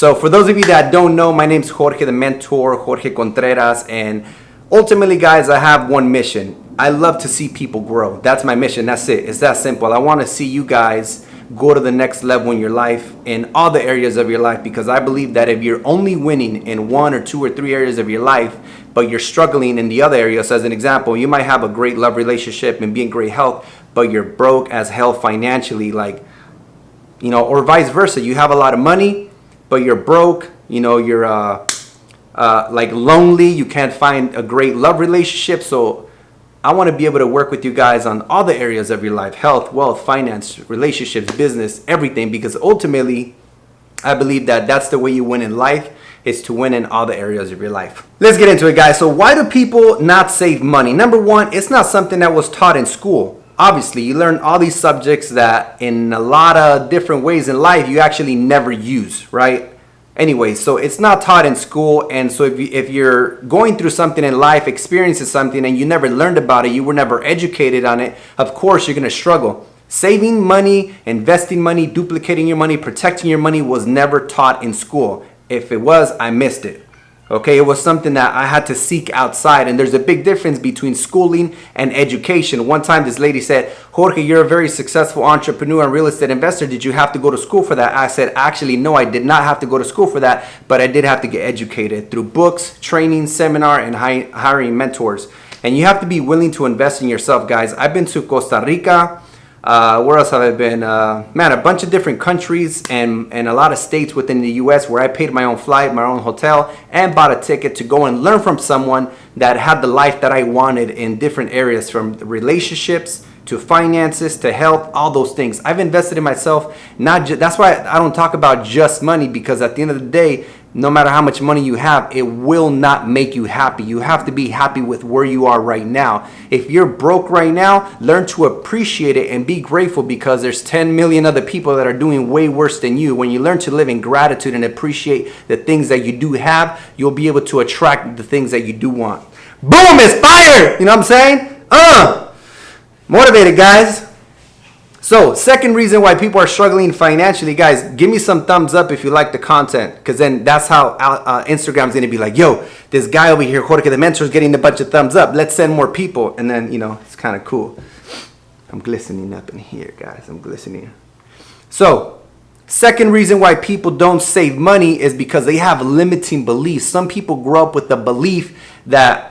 So for those of you that don't know, my name's Jorge, the mentor, Jorge Contreras, and ultimately, guys, I have one mission. I love to see people grow. That's my mission. That's it. It's that simple. I want to see you guys go to the next level in your life, in all the areas of your life, because I believe that if you're only winning in 1 or 2 or 3 areas of your life, but you're struggling in the other areas, so as an example, you might have a great love relationship and be in great health, but you're broke as hell financially, like, or vice versa. You have a lot of money, but you're broke, you're like lonely, you can't find a great love relationship. So I want to be able to work with you guys on all the areas of your life: health, wealth, finance, relationships, business, everything, because ultimately I believe that that's the way you win in life, is to win in all the areas of your life. Let's get into it, guys. So why do people not save money? Number one, it's not something that was taught in school. Obviously, you learn all these subjects that in a lot of different ways in life you actually never use, right? Anyway, so it's not taught in school, and so if you're going through something in life, experiencing something, and you never learned about it, you were never educated on it, of course you're going to struggle. Saving money, investing money, duplicating your money, protecting your money was never taught in school. If it was, I missed it. Okay, it was something that I had to seek outside, and there's a big difference between schooling and education. One time this lady said, "Jorge, you're a very successful entrepreneur and real estate investor. Did you have to go to school for that?" I said, "Actually, no, I did not have to go to school for that, but I did have to get educated through books, training, seminar, and hiring mentors." And you have to be willing to invest in yourself, guys. I've been to Costa Rica. Where else have I been? Man, a bunch of different countries and a lot of states within the U.S. where I paid my own flight, my own hotel, and bought a ticket to go and learn from someone that had the life that I wanted in different areas, from relationships to finances to health, all those things. I've invested in myself. That's why I don't talk about just money, because at the end of the day, no matter how much money you have, it will not make you happy. You have to be happy with where you are right now. If you're broke right now, learn to appreciate it and be grateful, because there's 10 million other people that are doing way worse than you. When you learn to live in gratitude and appreciate the things that you do have, you'll be able to attract the things that you do want. Boom, it's fire! You know what I'm saying? Motivated, guys. So, second reason why people are struggling financially, guys, give me some thumbs up if you like the content, because then that's how Instagram's going to be like, yo, this guy over here, Jorge the Mentor, is getting a bunch of thumbs up. Let's send more people. And then, it's kind of cool. I'm glistening up in here, guys. I'm glistening. So, second reason why people don't save money is because they have limiting beliefs. Some people grow up with the belief that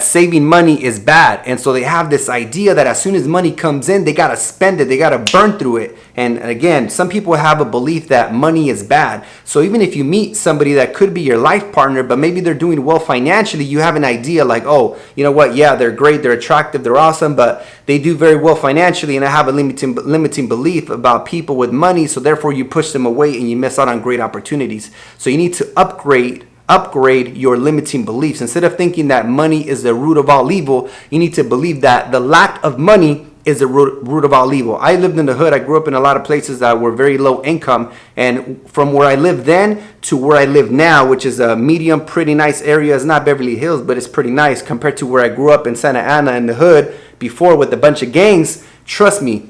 saving money is bad, and so they have this idea that as soon as money comes in, they gotta spend it, they gotta burn through it. And again, some people have a belief that money is bad. So even if you meet somebody that could be your life partner, but maybe they're doing well financially, you have an idea like, oh, you know what, yeah, they're great, they're attractive, they're awesome, but they do very well financially, and I have a limiting belief about people with money, so therefore you push them away and you miss out on great opportunities. So you need to upgrade your limiting beliefs. Instead of thinking that money is the root of all evil, you need to believe that the lack of money is the root of all evil. I lived in the hood. I grew up in a lot of places that were very low income, and from where I lived then to where I live now, which is a medium, pretty nice area. It's not Beverly Hills, but it's pretty nice compared to where I grew up in Santa Ana in the hood before with a bunch of gangs. Trust me,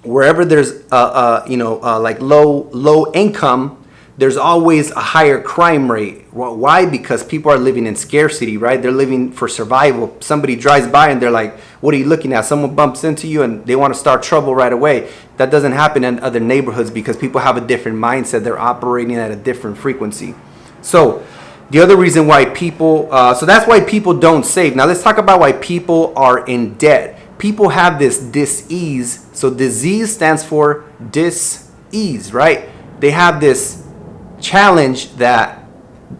wherever there's like low income, there's always a higher crime rate. Well, why? Because people are living in scarcity, right? They're living for survival. Somebody drives by and they're like, what are you looking at? Someone bumps into you and they want to start trouble right away. That doesn't happen in other neighborhoods because people have a different mindset. They're operating at a different frequency. So the other reason why people, so that's why people don't save. Now let's talk about why people are in debt. People have this dis-ease. So disease stands for dis-ease, right? They have this challenge that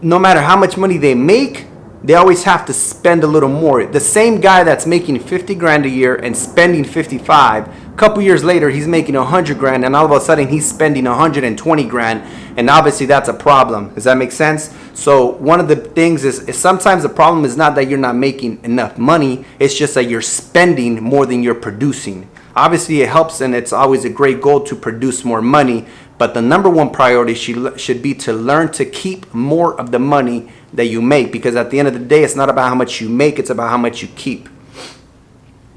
no matter how much money they make, they always have to spend a little more. The same guy that's making 50 grand a year and spending 55, a couple years later he's making 100 grand and all of a sudden he's spending 120 grand, and obviously that's a problem. Does that make sense? So one of the things is sometimes the problem is not that you're not making enough money, it's just that you're spending more than you're producing. Obviously it helps, and it's always a great goal to produce more money, but the number one priority should be to learn to keep more of the money that you make, because at the end of the day, it's not about how much you make, it's about how much you keep.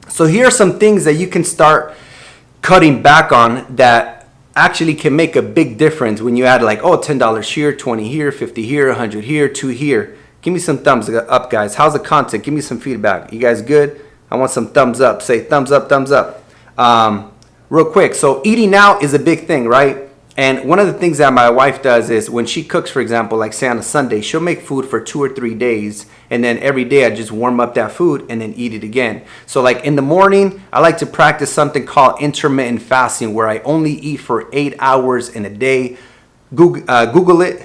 So here are some things that you can start cutting back on that actually can make a big difference when you add like, oh, $10 here, 20 here, 50 here, 100 here, 2 here. Give me some thumbs up, guys. How's the content? Give me some feedback. You guys good? I want some thumbs up. Say thumbs up, thumbs up. Real quick. So eating out is a big thing, right? And one of the things that my wife does is when she cooks, for example, like say on a Sunday, she'll make food for 2 or 3 days. And then every day I just warm up that food and then eat it again. So like in the morning, I like to practice something called intermittent fasting, where I only eat for 8 hours in a day. Googleale,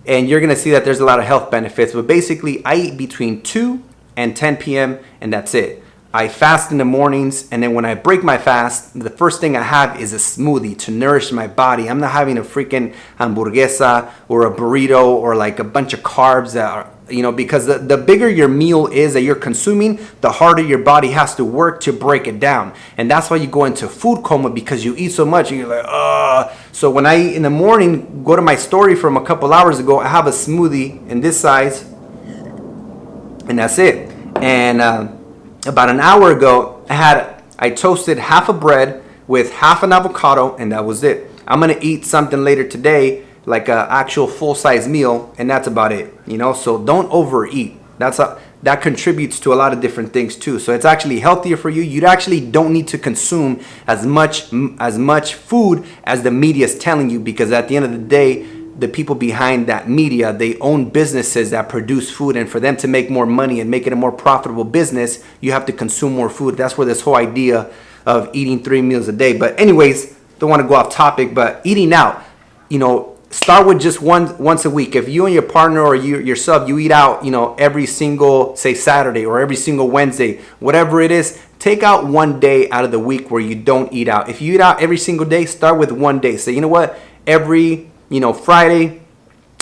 and you're going to see that there's a lot of health benefits. But basically, I eat between 2 and 10 p.m. and that's it. I fast in the mornings, and then when I break my fast, the first thing I have is a smoothie to nourish my body. I'm not having a freaking hamburguesa or a burrito or like a bunch of carbs that are, because the bigger your meal is that you're consuming, the harder your body has to work to break it down. And that's why you go into food coma, because you eat so much and you're like, ugh. So when I eat in the morning, go to my story from a couple hours ago, I have a smoothie in this size, and that's it. And about an hour ago, I toasted half a bread with half an avocado, and that was it. I'm gonna eat something later today, like an actual full-size meal, and that's about it. So don't overeat. That contributes to a lot of different things too. So it's actually healthier for you. You actually don't need to consume as much food as the media is telling you, because at the end of the day, the people behind that media, they own businesses that produce food, and for them to make more money and make it a more profitable business, you have to consume more food. That's where this whole idea of eating 3 meals a day. But anyways, don't want to go off topic, but eating out, start with just once a week. If you and your partner or you yourself, you eat out, every single, say Saturday or every single Wednesday, whatever it is, take out one day out of the week where you don't eat out. If you eat out every single day, start with one day. Say, you know what, every Friday,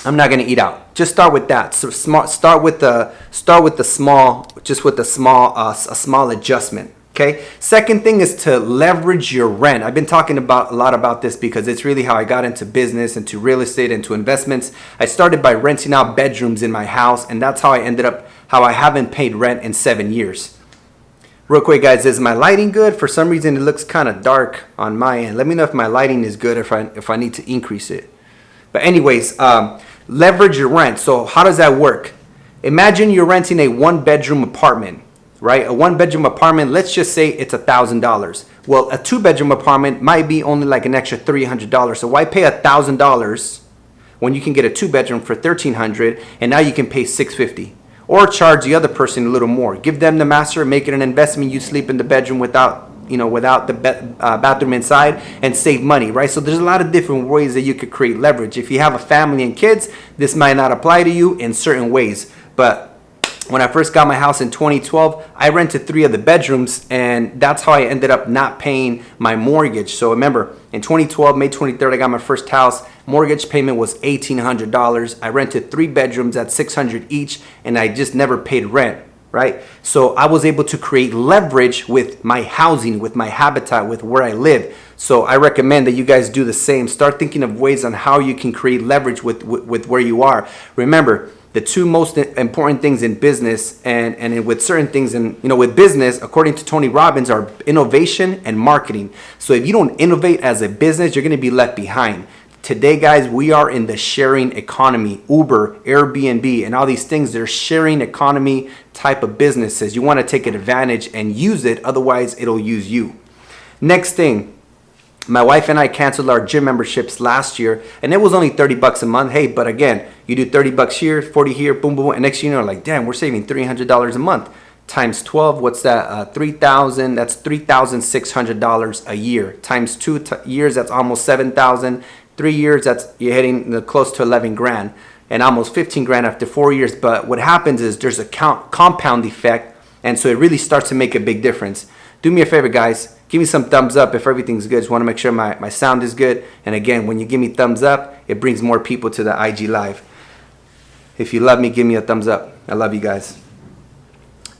I'm not gonna eat out. Just start with that. So start with a small adjustment. Okay. Second thing is to leverage your rent. I've been talking a lot about this because it's really how I got into business, into real estate, into investments. I started by renting out bedrooms in my house, and that's how I haven't paid rent in 7 years. Real quick, guys, is my lighting good? For some reason, it looks kind of dark on my end. Let me know if my lighting is good, if I need to increase it. But anyways, leverage your rent. So how does that work? Imagine you're renting a 1-bedroom apartment, right? A 1-bedroom apartment, let's just say it's $1,000. Well, a 2-bedroom apartment might be only like an extra $300. So why pay $1,000 when you can get a 2-bedroom for $1,300, and now you can pay $650? Or charge the other person a little more. Give them the master, make it an investment. You sleep in the bedroom without the bathroom inside, and save money, right? So there's a lot of different ways that you could create leverage. If you have a family and kids, this might not apply to you in certain ways. But when I first got my house in 2012, I rented 3 of the bedrooms, and that's how I ended up not paying my mortgage. So remember, in 2012, May 23rd, I got my first house. Mortgage payment was $1,800. I rented 3 bedrooms at $600 each, and I just never paid rent, right? So I was able to create leverage with my housing, with my habitat, with where I live. So I recommend that you guys do the same. Start thinking of ways on how you can create leverage with where you are. Remember, the 2 most important things in business and with certain things with business, according to Tony Robbins, are innovation and marketing. So if you don't innovate as a business, you're going to be left behind. Today, guys, we are in the sharing economy. Uber, Airbnb, and all these things, they're sharing economy type of businesses. You want to take advantage and use it, otherwise it'll use you. Next thing, my wife and I canceled our gym memberships last year, and it was only $30 a month. Hey, but again, you do $30 here, 40 here, boom, boom, and next thing you know, like, damn, we're saving $300 a month. Times 12, what's that? 3,000, that's $3,600 a year. Times 2 years, that's almost 7,000. 3 years, that's you're hitting close to 11 grand, and almost 15 grand after 4 years. But what happens is there's a compound effect, and so it really starts to make a big difference. Do me a favor, guys. Give me some thumbs up if everything's good. Just want to make sure my sound is good. And again, when you give me thumbs up, it brings more people to the IG Live. If you love me, give me a thumbs up. I love you guys.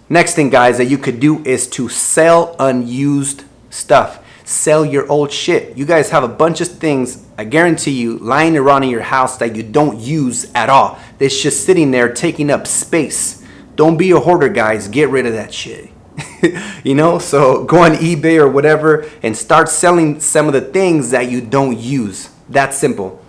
Next thing, guys, that you could do is to sell unused stuff. Sell your old shit. You guys have a bunch of things, I guarantee you, lying around in your house that you don't use at all. It's just sitting there taking up space. Don't be a hoarder, guys. Get rid of that shit. You know, so go on eBay or whatever and start selling some of the things that you don't use. That's simple.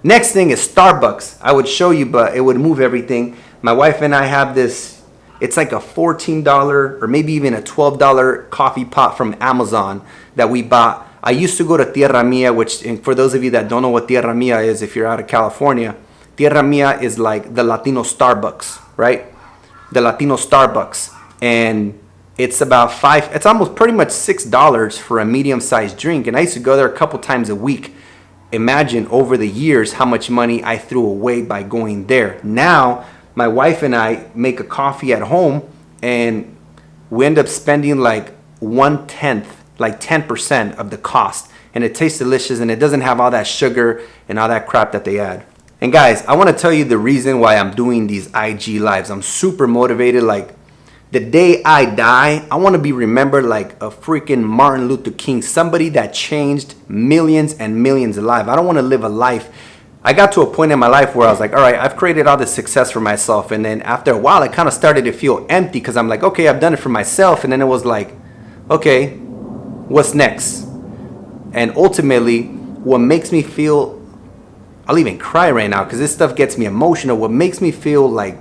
Next thing is Starbucks. I would show you, but it would move everything. My wife and I have this, it's like a $14 or maybe even a $12 coffee pot from Amazon that we bought. I used to go to Tierra Mia, which, and for those of you that don't know what Tierra Mia is, if you're out of California, Tierra Mia is like the Latino Starbucks, right? The Latino Starbucks. And it's about it's almost pretty much $6 for a medium-sized drink. And I used to go there a couple times a week. Imagine over the years how much money I threw away by going there. Now, my wife and I make a coffee at home, and we end up spending like 1/10, like 10% of the cost. And it tastes delicious, and it doesn't have all that sugar and all that crap that they add. And guys, I want to tell you the reason why I'm doing these IG lives. I'm super motivated. Like, the day I die, I want to be remembered like a freaking Martin Luther King, somebody that changed millions and millions of lives. I don't want to live a life. I got to a point in my life where I was like, all right, I've created all this success for myself. And then after a while, I kind of started to feel empty because I'm like, okay, I've done it for myself. And then it was like, okay, what's next? And ultimately, what makes me feel, I'll even cry right now because this stuff gets me emotional. What makes me feel like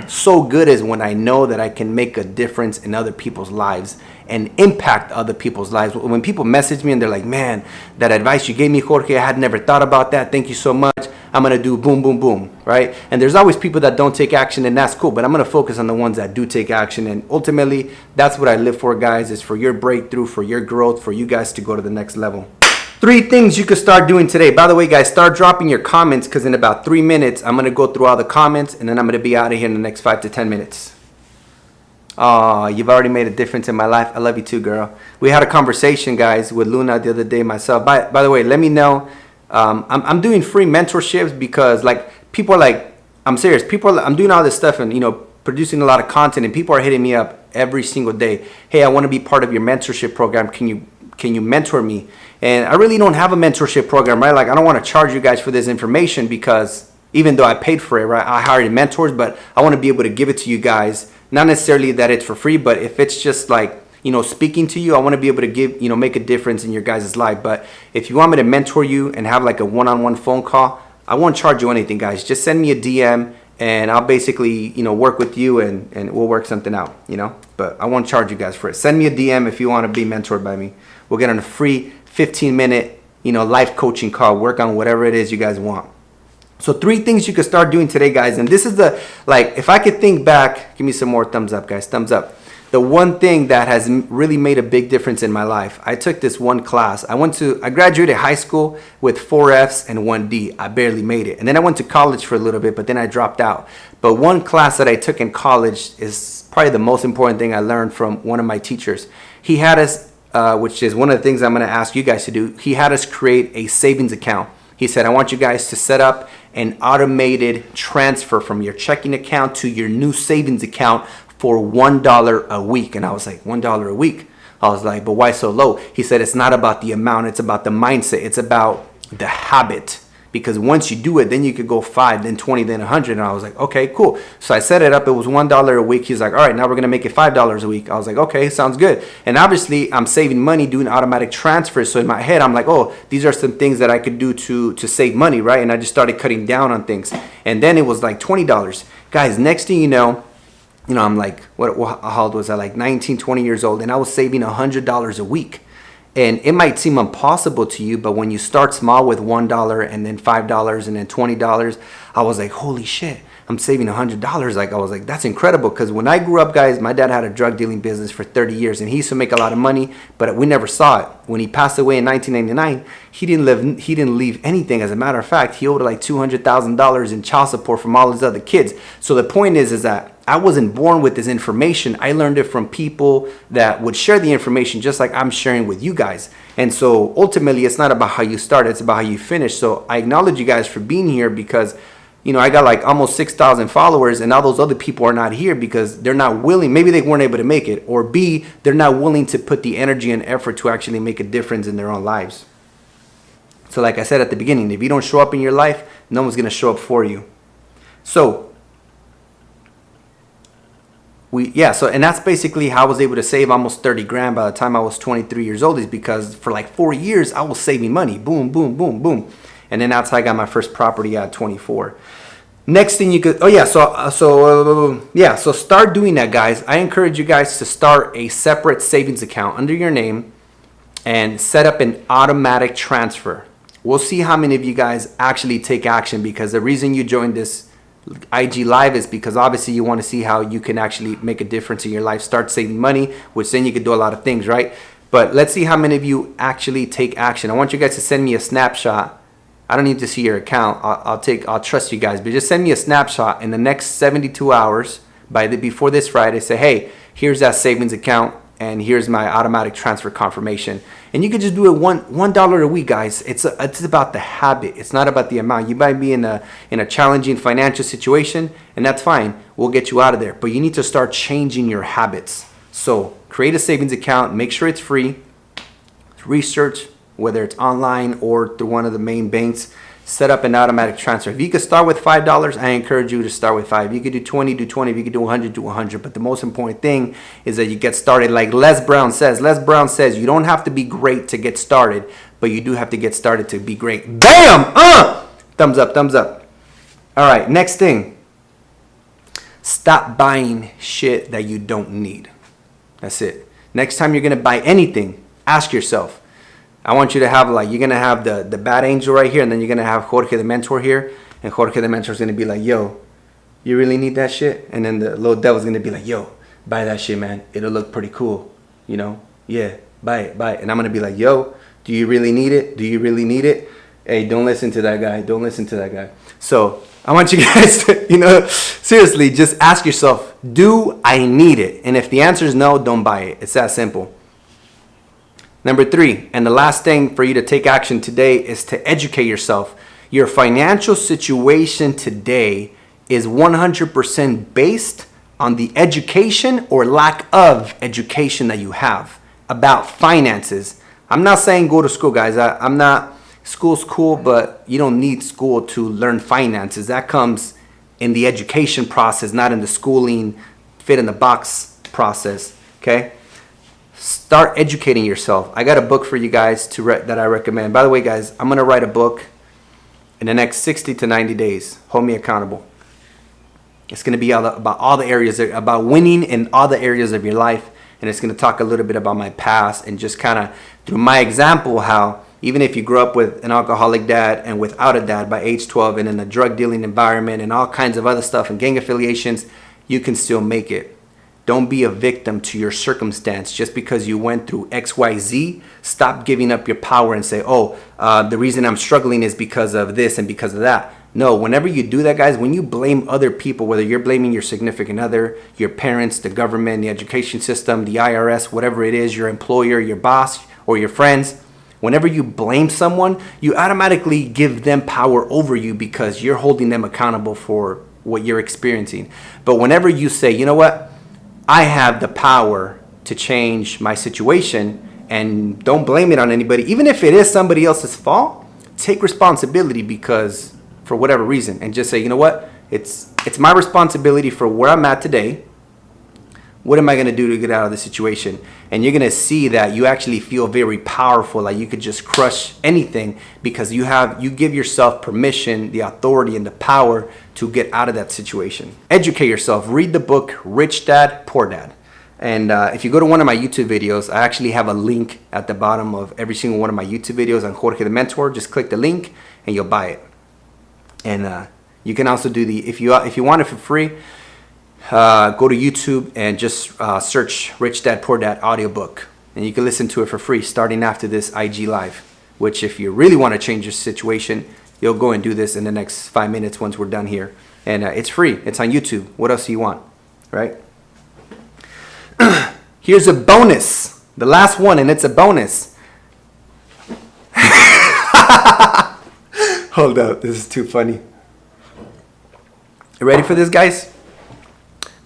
so good is when I know that I can make a difference in other people's lives and impact other people's lives. When people message me and they're like, man, that advice you gave me, Jorge, I had never thought about that. Thank you so much. I'm going to do boom, boom, boom, right? And there's always people that don't take action, and that's cool, but I'm going to focus on the ones that do take action. And ultimately, that's what I live for, guys, is for your breakthrough, for your growth, for you guys to go to the next level. 3 things you could start doing today. By the way, guys, start dropping your comments because in about 3 minutes, I'm going to go through all the comments and then I'm going to be out of here in the next 5 to 10 minutes. Oh, you've already made a difference in my life. I love you too, girl. We had a conversation, guys, with Luna the other day myself. By the way, let me know. I'm doing free mentorships because, like, people are like, I'm serious. I'm doing all this stuff and, you know, producing a lot of content, and people are hitting me up every single day. Hey, I want to be part of your mentorship program. Can you mentor me? And I really don't have a mentorship program, right? Like, I don't want to charge you guys for this information because even though I paid for it, right? I hired mentors, but I want to be able to give it to you guys. Not necessarily that it's for free, but if it's just like, you know, speaking to you, I want to be able to give, you know, make a difference in your guys' life. But if you want me to mentor you and have like a one-on-one phone call, I won't charge you anything, guys. Just send me a DM and I'll basically, you know, work with you and we'll work something out, you know, but I won't charge you guys for it. Send me a DM if you want to be mentored by me. We'll get on a free 15-minute, you know, life coaching call, work on whatever it is you guys want. So 3 things you can start doing today, guys. And this is the, like, if I could think back, give me some more thumbs up, guys, thumbs up. The one thing that has really made a big difference in my life, I took this one class. I graduated high school with 4 Fs and 1 D. I barely made it. And then I went to college for a little bit, but then I dropped out. But one class that I took in college is probably the most important thing I learned from one of my teachers. He had us, which is one of the things I'm going to ask you guys to do. He had us create a savings account. He said, I want you guys to set up an automated transfer from your checking account to your new savings account for $1 a week. And I was like, $1 a week? I was like, but why so low? He said, it's not about the amount, it's about the mindset, it's about the habit. Because once you do it, then you could go 5, then 20, then 100. And I was like, okay, cool. So I set it up. It was $1 a week. He's like, all right, now we're going to make it $5 a week. I was like, okay, sounds good. And obviously, I'm saving money doing automatic transfers. So in my head, I'm like, oh, these are some things that I could do to save money, right? And I just started cutting down on things. And then it was like $20. Guys, next thing you know, I'm like, how old was I? Like 19, 20 years old. And I was saving $100 a week. And it might seem impossible to you, but when you start small with $1 and then $5 and then $20, I was like, holy shit, I'm saving $100. Like, I was like, that's incredible. Because when I grew up, guys, my dad had a drug dealing business for 30 years and he used to make a lot of money, but we never saw it. When he passed away in 1999, he didn't leave anything. As a matter of fact, he owed like $200,000 in child support from all his other kids. So the point is that I wasn't born with this information. I learned it from people that would share the information just like I'm sharing with you guys. And so ultimately, it's not about how you start, it's about how you finish. So I acknowledge you guys for being here because, I got like almost 6,000 followers and all those other people are not here because they're not willing. Maybe they weren't able to make it, or B, they're not willing to put the energy and effort to actually make a difference in their own lives. So like I said at the beginning, if you don't show up in your life, no one's going to show up for you. So And that's basically how I was able to save almost 30 grand by the time I was 23 years old, is because for like 4 years I was saving money. Boom, boom, boom, boom. And then that's how I got my first property at 24. Next thing you could, so start doing that, guys. I encourage you guys to start a separate savings account under your name and set up an automatic transfer. We'll see how many of you guys actually take action, because the reason you joined this IG live is because obviously you want to see how you can actually make a difference in your life, start saving money, which then you could do a lot of things, right? But let's see how many of you actually take action. I want you guys to send me a snapshot. I don't need to see your account. I'll trust you guys, but just send me a snapshot in the next 72 hours before this Friday. Say, hey, here's that savings account, and here's my automatic transfer confirmation. And you can just do it $1 a week, guys. It's about the habit. It's not about the amount. You might be in a challenging financial situation, and that's fine. We'll get you out of there. But you need to start changing your habits. So create a savings account. Make sure it's free. Research, whether it's online or through one of the main banks. Set up an automatic transfer. If you could start with $5, I encourage you to start with $5. If you could do 20, do 20. If you could do 100, do 100. But the most important thing is that you get started. Like Les Brown says, you don't have to be great to get started, but you do have to get started to be great. Bam! Thumbs up, thumbs up. All right, next thing. Stop buying shit that you don't need. That's it. Next time you're going to buy anything, ask yourself, I want you to have, like, you're going to have the bad angel right here, and then you're going to have Jorge the mentor here, and Jorge the mentor is going to be like, yo, you really need that shit? And then the little devil's going to be like, yo, buy that shit, man. It'll look pretty cool, you know? Yeah, buy it. And I'm going to be like, yo, do you really need it? Do you really need it? Hey, don't listen to that guy. Don't listen to that guy. So I want you guys to, seriously, just ask yourself, do I need it? And if the answer is no, don't buy it. It's that simple. Number 3, and the last thing for you to take action today is to educate yourself. Your financial situation today is 100% based on the education or lack of education that you have about finances. I'm not saying go to school, guys. I'm not, school's cool, but you don't need school to learn finances. That comes in the education process, not in the schooling, fit in the box process, okay? Start educating yourself. I got a book for you guys that I recommend. By the way, guys, I'm going to write a book in the next 60 to 90 days. Hold me accountable. It's going to be about all the areas, about winning in all the areas of your life. And it's going to talk a little bit about my past and just kind of through my example, how even if you grew up with an alcoholic dad and without a dad by age 12 and in a drug dealing environment and all kinds of other stuff and gang affiliations, you can still make it. Don't be a victim to your circumstance just because you went through XYZ. Stop giving up your power and say, the reason I'm struggling is because of this and because of that. No, whenever you do that, guys, when you blame other people, whether you're blaming your significant other, your parents, the government, the education system, the IRS, whatever it is, your employer, your boss, or your friends, whenever you blame someone, you automatically give them power over you because you're holding them accountable for what you're experiencing. But whenever you say, you know what? I have the power to change my situation, and don't blame it on anybody. Even if it is somebody else's fault, take responsibility because for whatever reason, and just say, you know what? It's my responsibility for where I'm at today. What am I going to do to get out of the situation? And you're going to see that you actually feel very powerful, like you could just crush anything because you give yourself permission, the authority, and the power to get out of that situation. Educate yourself. Read the book, Rich Dad, Poor Dad. And if you go to one of my YouTube videos, I actually have a link at the bottom of every single one of my YouTube videos on Jorge the Mentor. Just click the link and you'll buy it. And you can also do if you want it for free, go to YouTube and just search Rich Dad Poor Dad audiobook, and you can listen to it for free starting after this IG live, which if you really want to change your situation, you'll go and do this in the next 5 minutes once we're done here. And it's free. It's on YouTube. What else do you want, right? Here's a bonus. The last one, and it's a bonus. Hold up. This is too funny. You ready for this, guys?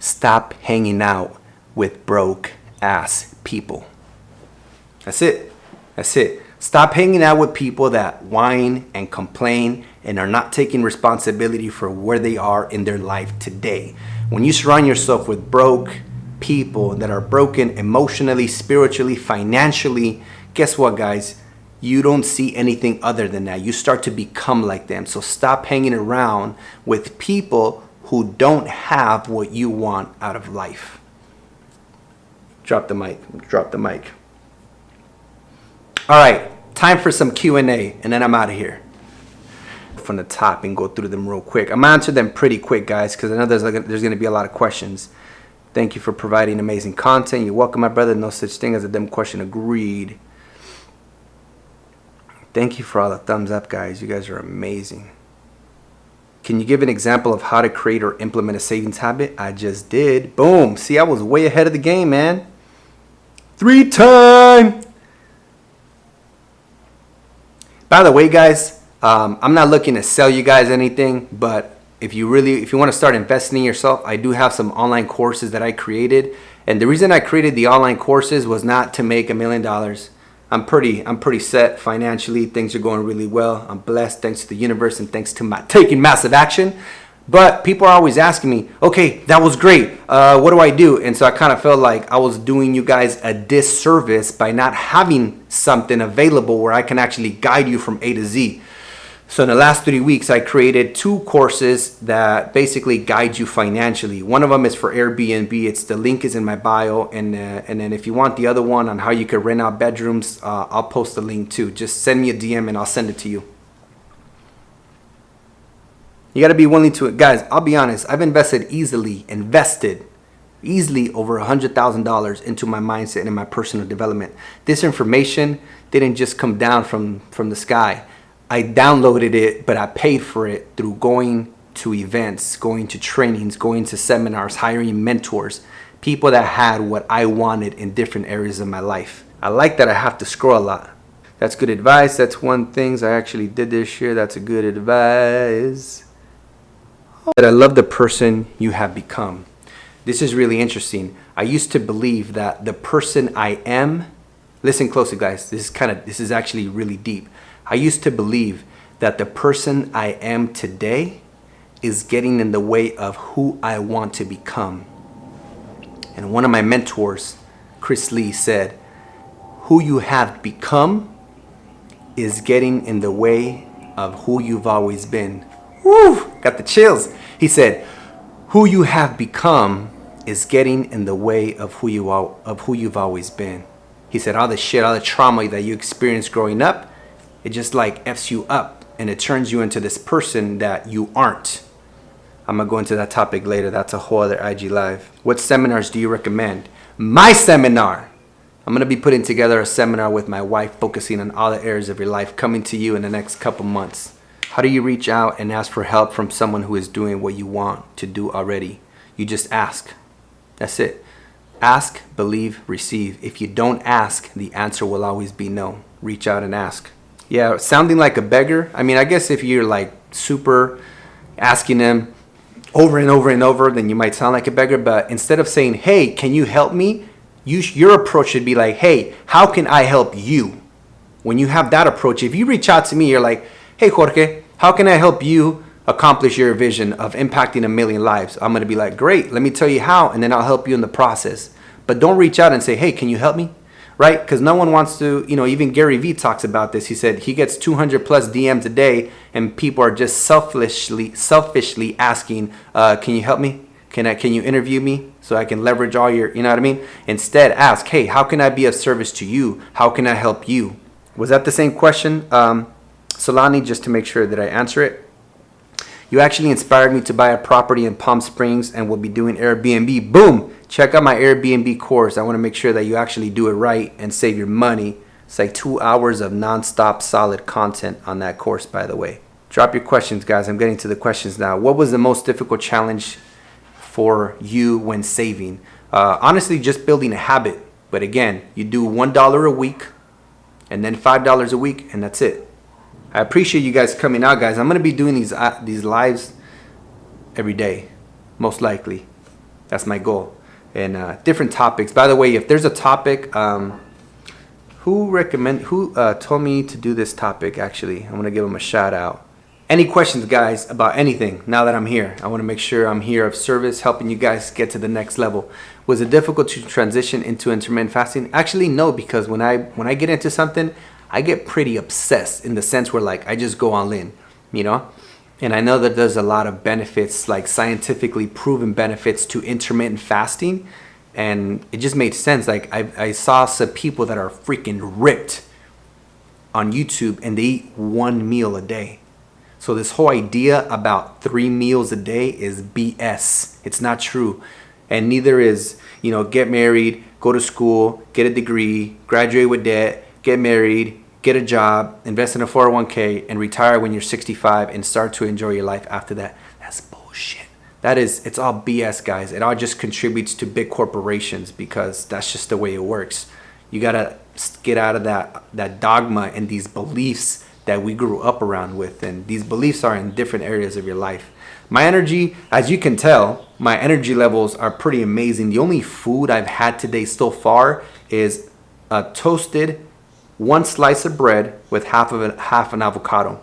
Stop hanging out with broke ass people. That's it. That's it. Stop hanging out with people that whine and complain and are not taking responsibility for where they are in their life today. When you surround yourself with broke, people that are broken emotionally, spiritually, financially, guess what, guys? You don't see anything other than that. You start to become like them. So stop hanging around with people who don't have what you want out of life. Drop the mic. Drop the mic. All right, time for some Q&A, and then I'm out of here. From the top and go through them real quick. I'm gonna answer them pretty quick, guys, because I know there's going to be a lot of questions. Thank you for providing amazing content. You're welcome, my brother. No such thing as a dumb question. Agreed. Thank you for all the thumbs up, guys. You guys are amazing. Can you give an example of how to create or implement a savings habit? I just did. Boom. See, I was way ahead of the game, man. 3 time. By the way, guys, I'm not looking to sell you guys anything, but if you want to start investing in yourself, I do have some online courses that I created. And the reason I created the online courses was not to make $1 million. I'm pretty set financially. Things are going really well. I'm blessed thanks to the universe and thanks to my taking massive action. But people are always asking me, okay, that was great. What do I do? And so I kind of felt like I was doing you guys a disservice by not having something available where I can actually guide you from A to Z. So in the last 3 weeks, I created 2 courses that basically guide you financially. One of them is for Airbnb. The link is in my bio. And then if you want the other one on how you could rent out bedrooms, I'll post the link too. Just send me a DM and I'll send it to you. You got to be willing to it. Guys, I'll be honest. I've invested easily over $100,000 into my mindset and my personal development. This information didn't just come down from the sky. I downloaded it, but I paid for it through going to events, going to trainings, going to seminars, hiring mentors, people that had what I wanted in different areas of my life. I like that I have to scroll a lot. That's good advice. That's one thing I actually did this year. That's a good advice. But I love the person you have become. This is really interesting. I used to believe that the person I am, listen closely, guys. This is actually really deep. I used to believe that the person I am today is getting in the way of who I want to become. And one of my mentors, Chris Lee, said, who you have become is getting in the way of who you've always been. Woo! Got the chills. He said, who you have become is getting in the way of who you've always been. He said, all the trauma that you experienced growing up, it just like F's you up and it turns you into this person that you aren't. I'm gonna go into that topic later. That's a whole other IG live. What seminars do you recommend? My seminar. I'm gonna be putting together a seminar with my wife focusing on all the areas of your life, coming to you in the next couple months. How do you reach out and ask for help from someone who is doing what you want to do already? You just ask. That's it. Ask, believe, receive. If you don't ask, the answer will always be no. Reach out and ask. Yeah, sounding like a beggar. I mean, I guess if you're like super asking them over and over and over, then you might sound like a beggar. But instead of saying, hey, can you help me? Your approach should be like, hey, how can I help you? When you have that approach, if you reach out to me, you're like, hey, Jorge, how can I help you accomplish your vision of impacting 1 million lives? I'm going to be like, great, let me tell you how, and then I'll help you in the process. But don't reach out and say, hey, can you help me? Right? Because no one wants to, even Gary Vee talks about this. He said he gets 200 plus DMs a day and people are just selfishly asking, can you help me? Can you interview me so I can leverage all your, you know what I mean? Instead, ask, hey, how can I be of service to you? How can I help you? Was that the same question, Solani, just to make sure that I answer it? You actually inspired me to buy a property in Palm Springs and will be doing Airbnb. Boom! Check out my Airbnb course. I want to make sure that you actually do it right and save your money. It's like 2 hours of nonstop solid content on that course, by the way. Drop your questions, guys. I'm getting to the questions now. What was the most difficult challenge for you when saving? Honestly, just building a habit. But again, you do $1 a week and then $5 a week, and that's it. I appreciate you guys coming out, guys. I'm going to be doing these lives every day, most likely. That's my goal. And different topics. By the way, if there's a topic, who told me to do this topic, actually? I'm going to give them a shout out. Any questions, guys, about anything now that I'm here? I want to make sure I'm here of service, helping you guys get to the next level. Was it difficult to transition into intermittent fasting? Actually, no, because when I get into something, I get pretty obsessed in the sense where like I just go all in, you know? And I know that there's a lot of benefits, like scientifically proven benefits to intermittent fasting. And it just made sense. Like I saw some people that are freaking ripped on YouTube and they eat one meal a day. So this whole idea about 3 meals a day is BS. It's not true. And neither is, you know, get married, go to school, get a degree, graduate with debt, get married, get a job, invest in a 401k, and retire when you're 65 and start to enjoy your life after that. That's bullshit. It's all BS, guys. It all just contributes to big corporations because that's just the way it works. You gotta get out of that dogma and these beliefs that we grew up around with, and these beliefs are in different areas of your life. My energy, as you can tell, my energy levels are pretty amazing. The only food I've had today so far is a toasted 1 slice of bread with half an avocado,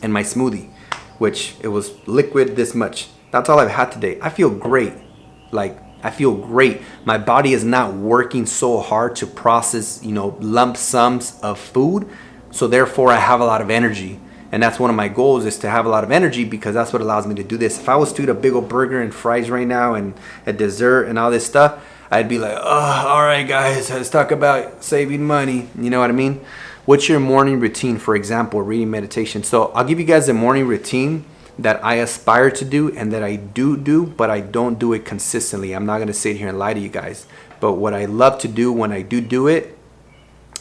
and my smoothie, which it was liquid this much. That's all I've had today. I feel great. I feel great. My body is not working so hard to process, you know, lump sums of food. So therefore I have a lot of energy. And that's one of my goals, is to have a lot of energy, because that's what allows me to do this. If I was to eat a big old burger and fries right now and a dessert and all this stuff, I'd be like, oh, all right, guys, let's talk about saving money. You know what I mean? What's your morning routine, for example, reading, meditation? So I'll give you guys a morning routine that I aspire to do and that I do, but I don't do it consistently. I'm not going to sit here and lie to you guys. But what I love to do when I do it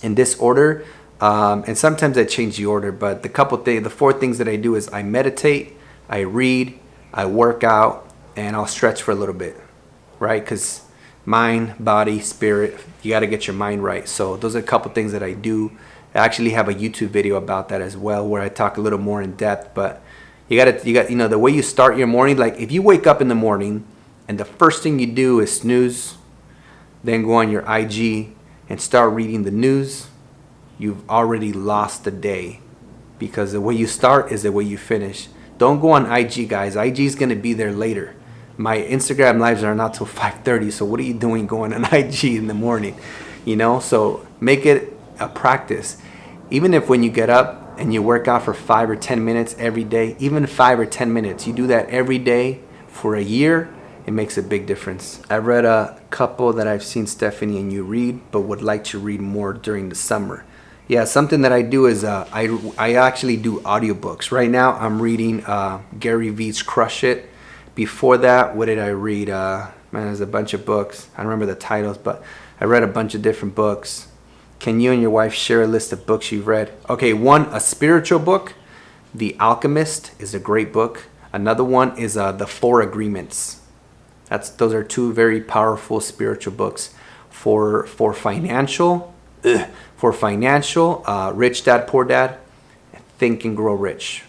in this order, and sometimes I change the order, but the 4 things that I do is I meditate, I read, I work out, and I'll stretch for a little bit, right? Because mind, body, spirit, you got to get your mind right. So those are a couple things that I do. I actually have a YouTube video about that as well, where I talk a little more in depth. But you got, you know, the way you start your morning, like if you wake up in the morning and the first thing you do is snooze, then go on your IG and start reading the news, you've already lost the day, because the way you start is the way you finish. Don't go on IG, guys. IG is going to be there later. My Instagram lives are not till 5:30, so what are you doing going on IG in the morning? You know, so make it a practice. Even if when you get up and you work out for 5 or 10 minutes every day, even 5 or 10 minutes, you do that every day for a year, it makes a big difference. I read a couple that I've seen Stephanie and you read, but would like to read more during the summer. Yeah, something that I do is I actually do audiobooks. Right now I'm reading Gary Vee's Crush It. Before that, what did I read? Man, there's a bunch of books. I don't remember the titles, but I read a bunch of different books. Can you and your wife share a list of books you've read? Okay, one, a spiritual book. The Alchemist is a great book. Another one is The 4 Agreements. Those are 2 very powerful spiritual books. For financial, Rich Dad Poor Dad, Think and Grow Rich.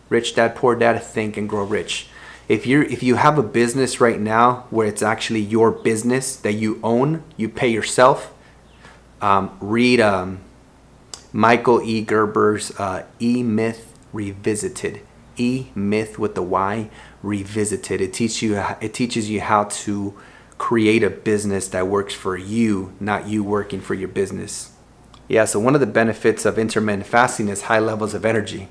Rich Dad Poor Dad, Think and Grow Rich. If you have a business right now where it's actually your business that you own, you pay yourself, read Michael E. Gerber's E-Myth Revisited. E-Myth with the Y, Revisited. It teaches you how to create a business that works for you, not you working for your business. Yeah, so one of the benefits of intermittent fasting is high levels of energy.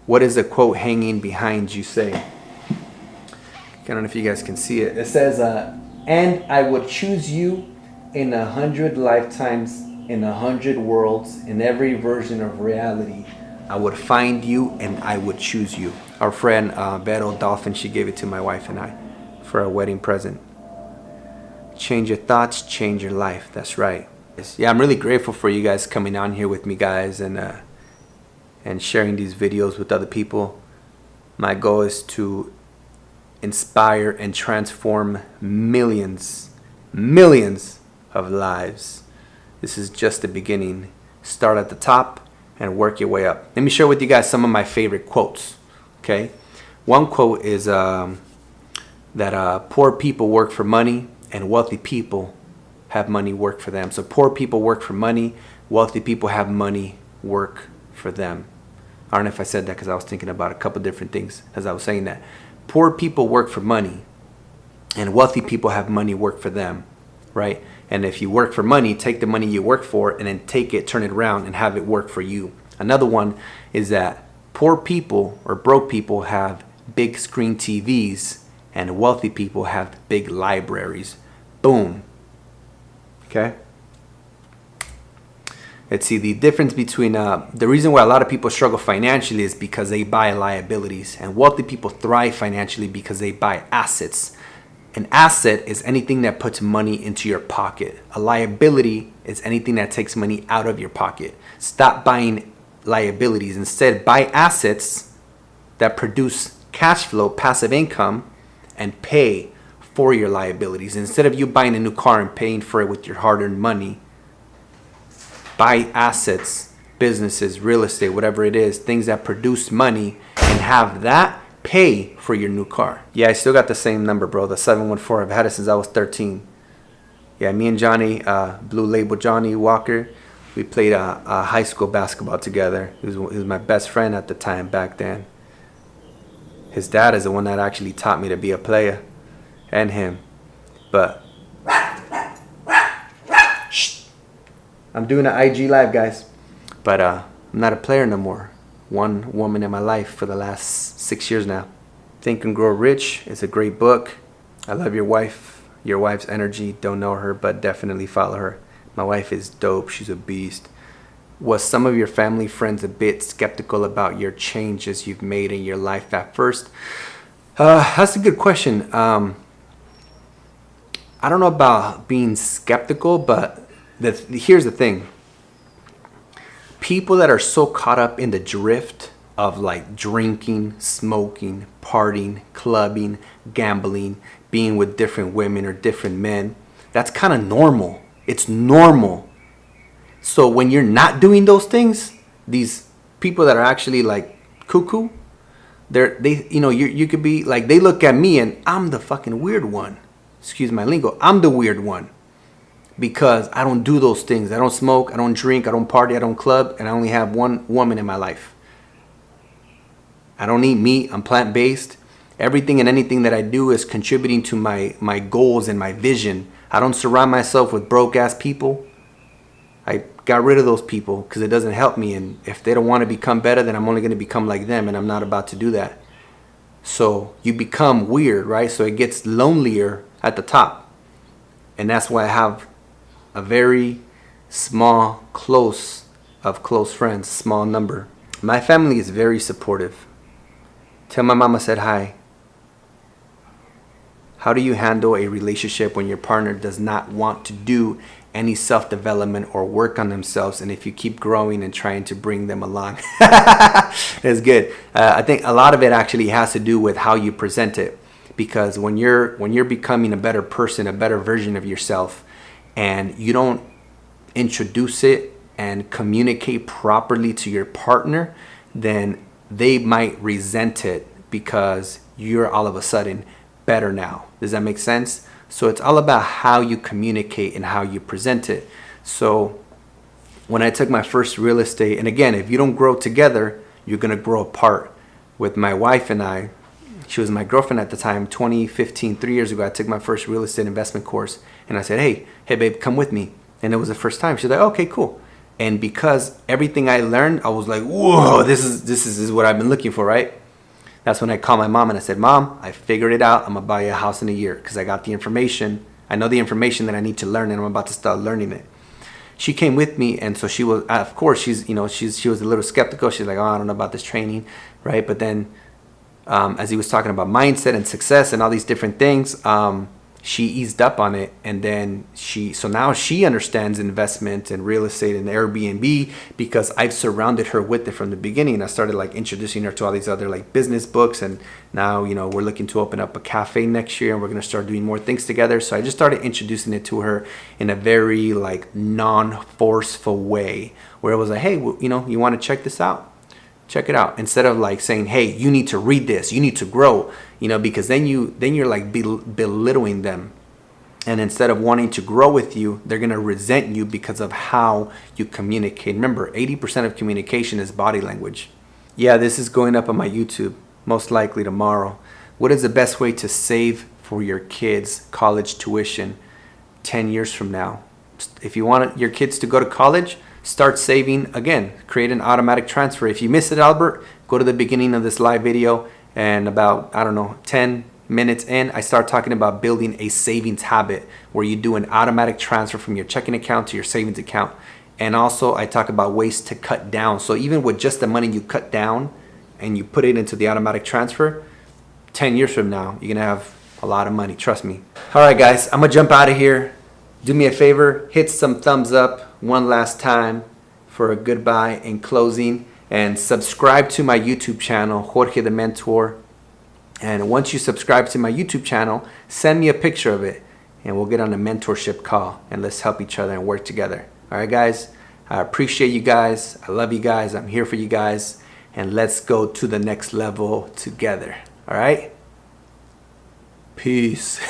What is the quote hanging behind you say? I don't know if you guys can see it. It says, and I would choose you in 100 lifetimes, in 100 worlds, in every version of reality. I would find you and I would choose you. Our friend Vero Dolphin, she gave it to my wife and I for a wedding present. Change your thoughts, change your life. That's right. Yeah, I'm really grateful for you guys coming on here with me, guys, and sharing these videos with other people. My goal is to inspire and transform millions of lives. This is just the beginning. Start at the top and work your way up. Let me share with you guys some of my favorite quotes. Okay, one quote is that poor people work for money and wealthy people have money work for them. So poor people work for money, wealthy people have money work for them. I don't know if I said that because I was thinking about a couple different things as I was saying that. Poor people work for money, and wealthy people have money work for them, right? And if you work for money, take the money you work for and then take it, turn it around and have it work for you. Another one is that poor people or broke people have big screen TVs and wealthy people have big libraries. Boom. Okay? Let's see, the difference between, the reason why a lot of people struggle financially is because they buy liabilities, and wealthy people thrive financially because they buy assets. An asset is anything that puts money into your pocket. A liability is anything that takes money out of your pocket. Stop buying liabilities. Instead, buy assets that produce cash flow, passive income, and pay for your liabilities. Instead of you buying a new car and paying for it with your hard-earned money, buy assets, businesses, real estate, whatever it is, things that produce money, and have that pay for your new car. Yeah, I still got the same number, bro, the 714. I've had it since I was 13. Yeah, me and Johnny, Blue Label Johnny Walker, we played high school basketball together. He was my best friend at the time back then. His dad is the one that actually taught me to be a player, and him. But I'm doing an IG live, guys, but I'm not a player no more. One woman in my life for the last 6 years now. Think and Grow Rich is a great book. I love your wife, your wife's energy. Don't know her, but definitely follow her. My wife is dope. She's a beast. Was some of your family friends a bit skeptical about your changes you've made in your life at first? That's a good question. I don't know about being skeptical, but here's the thing. People that are so caught up in the drift of like drinking, smoking, partying, clubbing, gambling, being with different women or different men, that's kind of normal. It's normal. So when you're not doing those things, these people that are actually like cuckoo, you could be like, they look at me and I'm the fucking weird one. Excuse my lingo. I'm the weird one. Because I don't do those things. I don't smoke, I don't drink, I don't party, I don't club, and I only have one woman in my life. I don't eat meat, I'm plant-based. Everything and anything that I do is contributing to my goals and my vision. I don't surround myself with broke-ass people. I got rid of those people because it doesn't help me, and if they don't want to become better, then I'm only going to become like them, and I'm not about to do that. So you become weird, right? So it gets lonelier at the top. And that's why I have a very small close friends, small number. My family is very supportive. Tell my mama said hi. How do you handle a relationship when your partner does not want to do any self-development or work on themselves, and if you keep growing and trying to bring them along? That's good. I think a lot of it actually has to do with how you present it, because when you're becoming a better person, a better version of yourself, and you don't introduce it and communicate properly to your partner, then they might resent it because you're all of a sudden better now. Does that make sense? So it's all about how you communicate and how you present it. So when I took my first real estate, and again, if you don't grow together, you're going to grow apart. With my wife and I, she was my girlfriend at the time, 2015, 3 years ago, I took my first real estate investment course, and I said, hey babe, come with me. And it was the first time. She's like, okay, cool. And because everything I learned, I was like, whoa, this is what I've been looking for, right? That's when I called my mom and I said, Mom, I figured it out. I'm going to buy a house in a year because I got the information. I know the information that I need to learn, and I'm about to start learning it. She came with me, and so she was, of course, she was a little skeptical. She's like, oh, I don't know about this training, right? But then as he was talking about mindset and success and all these different things, she eased up on it, and then now she understands investment and real estate and Airbnb because I've surrounded her with it from the beginning. I started like introducing her to all these other like business books, and now we're looking to open up a cafe next year, and we're going to start doing more things together. So I just started introducing it to her in a very like non-forceful way, where it was like, hey, you want to check this out? Check it out. Instead of like saying, hey, you need to read this, you need to grow, because then you're like belittling them. And instead of wanting to grow with you, they're going to resent you because of how you communicate. Remember, 80% of communication is body language. Yeah, this is going up on my YouTube, most likely tomorrow. What is the best way to save for your kids' college tuition 10 years from now? If you want your kids to go to college, start saving again. Create an automatic transfer. If you missed it, Albert, go to the beginning of this live video, and about, I don't know, 10 minutes in, I start talking about building a savings habit where you do an automatic transfer from your checking account to your savings account. And also I talk about ways to cut down. So even with just the money you cut down and you put it into the automatic transfer, 10 years from now, you're gonna have a lot of money, trust me. All right, guys, I'm gonna jump out of here. Do me a favor, hit some thumbs up one last time for a goodbye in closing, and subscribe to my YouTube channel, Jorge the Mentor. And once you subscribe to my YouTube channel, send me a picture of it and we'll get on a mentorship call and let's help each other and work together. All right, guys, I appreciate you guys. I love you guys. I'm here for you guys, and let's go to the next level together. All right, peace.